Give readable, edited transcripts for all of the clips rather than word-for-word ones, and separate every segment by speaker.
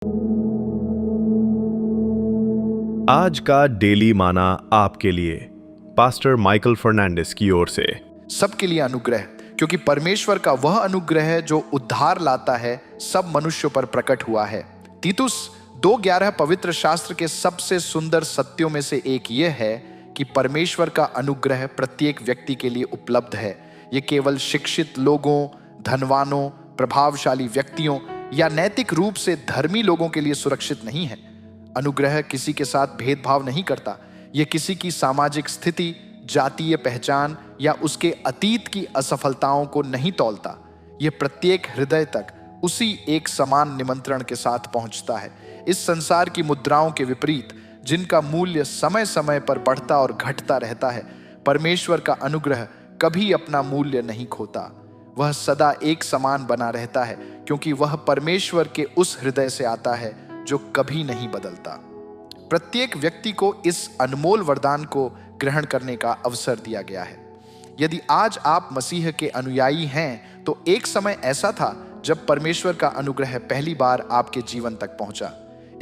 Speaker 1: आज का डेली माना आपके लिए पास्टर माइकल फर्नांडिस की ओर से।
Speaker 2: सबके लिए अनुग्रह, क्योंकि परमेश्वर का वह अनुग्रह है जो उद्धार लाता है, सब मनुष्यों पर प्रकट हुआ है। तीतुस 2:11 पवित्र शास्त्र के सबसे सुंदर सत्यों में से एक यह है कि परमेश्वर का अनुग्रह प्रत्येक व्यक्ति के लिए उपलब्ध है। यह केवल शिक्षित लोगों, धनवानों, प्रभावशाली व्यक्तियों या नैतिक रूप से धर्मी लोगों के लिए सुरक्षित नहीं है। अनुग्रह किसी के साथ भेदभाव नहीं करता। यह किसी की सामाजिक स्थिति, जातीय पहचान या उसके अतीत की असफलताओं को नहीं तौलता। यह प्रत्येक हृदय तक उसी एक समान निमंत्रण के साथ पहुंचता है। इस संसार की मुद्राओं के विपरीत, जिनका मूल्य समय समय पर बढ़ता और घटता रहता है, परमेश्वर का अनुग्रह कभी अपना मूल्य नहीं खोता। वह सदा एक समान बना रहता है, क्योंकि वह परमेश्वर के उस हृदय से आता है जो कभी नहीं बदलता। प्रत्येक व्यक्ति को इस अनमोल वरदान को ग्रहण करने का अवसर दिया गया है। यदि आज आप मसीह के अनुयायी हैं, तो एक समय ऐसा था जब परमेश्वर का अनुग्रह पहली बार आपके जीवन तक पहुंचा।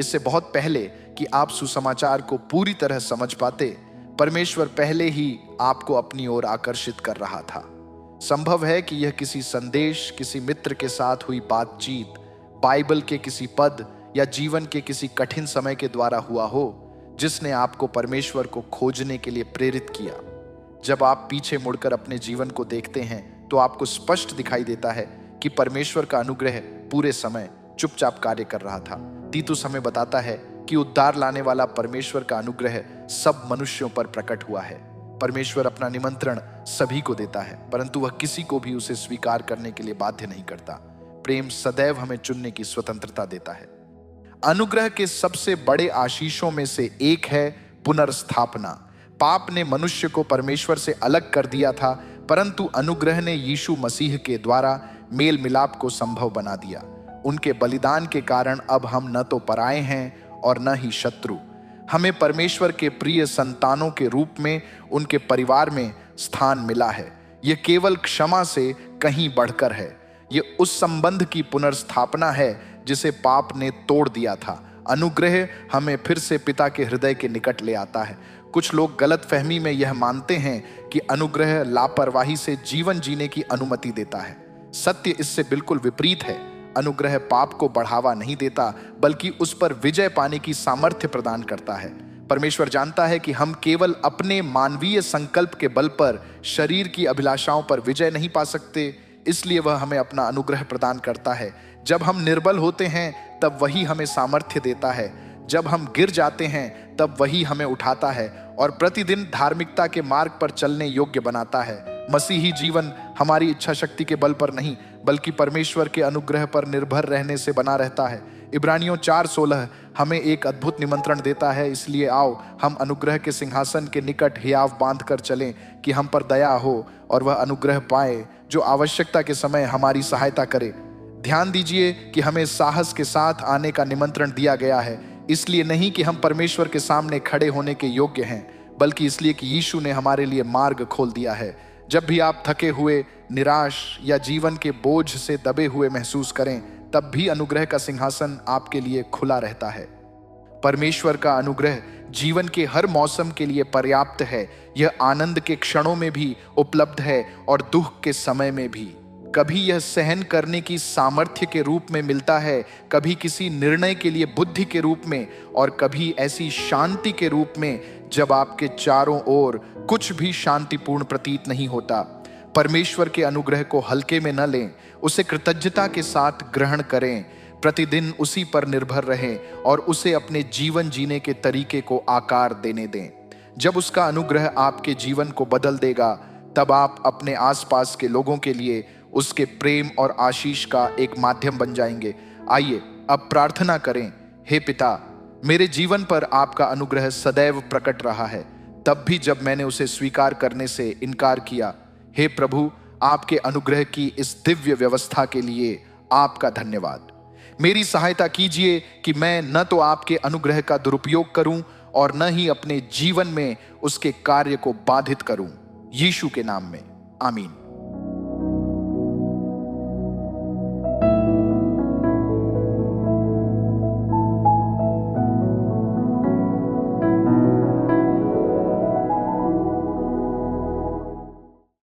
Speaker 2: इससे बहुत पहले कि आप सुसमाचार को पूरी तरह समझ पाते, परमेश्वर पहले ही आपको अपनी ओर आकर्षित कर रहा था। संभव है कि यह किसी संदेश, किसी मित्र के साथ हुई बातचीत, बाइबल के किसी पद या जीवन के किसी कठिन समय के द्वारा हुआ हो, जिसने आपको परमेश्वर को खोजने के लिए प्रेरित किया। जब आप पीछे मुड़कर अपने जीवन को देखते हैं, तो आपको स्पष्ट दिखाई देता है कि परमेश्वर का अनुग्रह पूरे समय चुपचाप कार्य कर रहा था। तीतुस हमें बताता है कि उद्धार लाने वाला परमेश्वर का अनुग्रह सब मनुष्यों पर प्रकट हुआ है। परमेश्वर अपना निमंत्रण सभी को देता है, परंतु वह किसी को भी उसे स्वीकार करने के लिए बाध्य नहीं करता। प्रेम सदैव हमें चुनने की स्वतंत्रता देता है। अनुग्रह के सबसे बड़े आशीषों में से एक है पुनर्स्थापना। पाप ने मनुष्य को परमेश्वर से अलग कर दिया था, परंतु अनुग्रह ने यीशु मसीह के द्वारा मेल मिलाप को संभव बना दिया। उनके बलिदान के कारण अब हम न तो पराए हैं और न ही शत्रु। हमें परमेश्वर के प्रिय संतानों के रूप में उनके परिवार में स्थान मिला है। यह केवल क्षमा से कहीं बढ़कर है। यह उस संबंध की पुनर्स्थापना है जिसे पाप ने तोड़ दिया था। अनुग्रह हमें फिर से पिता के हृदय के निकट ले आता है। कुछ लोग गलतफहमी में यह मानते हैं कि अनुग्रह लापरवाही से जीवन जीने की अनुमति देता है। सत्य इससे बिल्कुल विपरीत है। अनुग्रह पाप को बढ़ावा नहीं देता, बल्कि उस पर विजय पाने की सामर्थ्य प्रदान करता है। परमेश्वर जानता है कि हम केवल अपने मानवीय संकल्प के बल पर शरीर की अभिलाषाओं पर विजय नहीं पा सकते, इसलिए वह हमें अपना अनुग्रह प्रदान करता है। जब हम निर्बल होते हैं, तब वही हमें सामर्थ्य देता है। जब हम गिर जाते हैं, तब वही हमें उठाता है और प्रतिदिन धार्मिकता के मार्ग पर चलने योग्य बनाता है। मसीही जीवन हमारी इच्छा शक्ति के बल पर नहीं, बल्कि परमेश्वर के अनुग्रह पर निर्भर रहने से बना रहता है। इब्रानियों 4:16 हमें एक अद्भुत निमंत्रण देता है। इसलिए आओ हम अनुग्रह के सिंहासन के निकट हियाव बांध कर चलें, कि हम पर दया हो और वह अनुग्रह पाए जो आवश्यकता के समय हमारी सहायता करे। ध्यान दीजिए कि हमें साहस के साथ आने का निमंत्रण दिया गया है, इसलिए नहीं कि हम परमेश्वर के सामने खड़े होने के योग्य हैं, बल्कि इसलिए कि यीशु ने हमारे लिए मार्ग खोल दिया है। जब भी आप थके हुए, निराश या जीवन के बोझ से दबे हुए महसूस करें, तब भी अनुग्रह का सिंहासन आपके लिए खुला रहता है। परमेश्वर का अनुग्रह जीवन के हर मौसम के लिए पर्याप्त है। यह आनंद के क्षणों में भी उपलब्ध है और दुख के समय में भी। कभी यह सहन करने की सामर्थ्य के रूप में मिलता है, कभी किसी निर्णय के लिए बुद्धि के रूप में, और कभी ऐसी शांति के रूप में जब आपके चारों ओर कुछ भी शांतिपूर्ण प्रतीत नहीं होता। परमेश्वर के अनुग्रह को हल्के में न लें, उसे कृतज्ञता के साथ ग्रहण करें। प्रतिदिन उसी पर निर्भर रहें और उसे अपने जीवन जीने के तरीके को आकार देने दें। जब उसका अनुग्रह आपके जीवन को बदल देगा, तब आप अपने आसपास के लोगों के लिए उसके प्रेम और आशीष का एक माध्यम बन जाएंगे। आइए अब प्रार्थना करें। हे पिता, मेरे जीवन पर आपका अनुग्रह सदैव प्रकट रहा है, तब भी जब मैंने उसे स्वीकार करने से इनकार किया। हे प्रभु, आपके अनुग्रह की इस दिव्य व्यवस्था के लिए आपका धन्यवाद। मेरी सहायता कीजिए कि मैं न तो आपके अनुग्रह का दुरुपयोग करूं और न ही अपने जीवन में उसके कार्य को बाधित करूं। यीशु के नाम में, आमीन।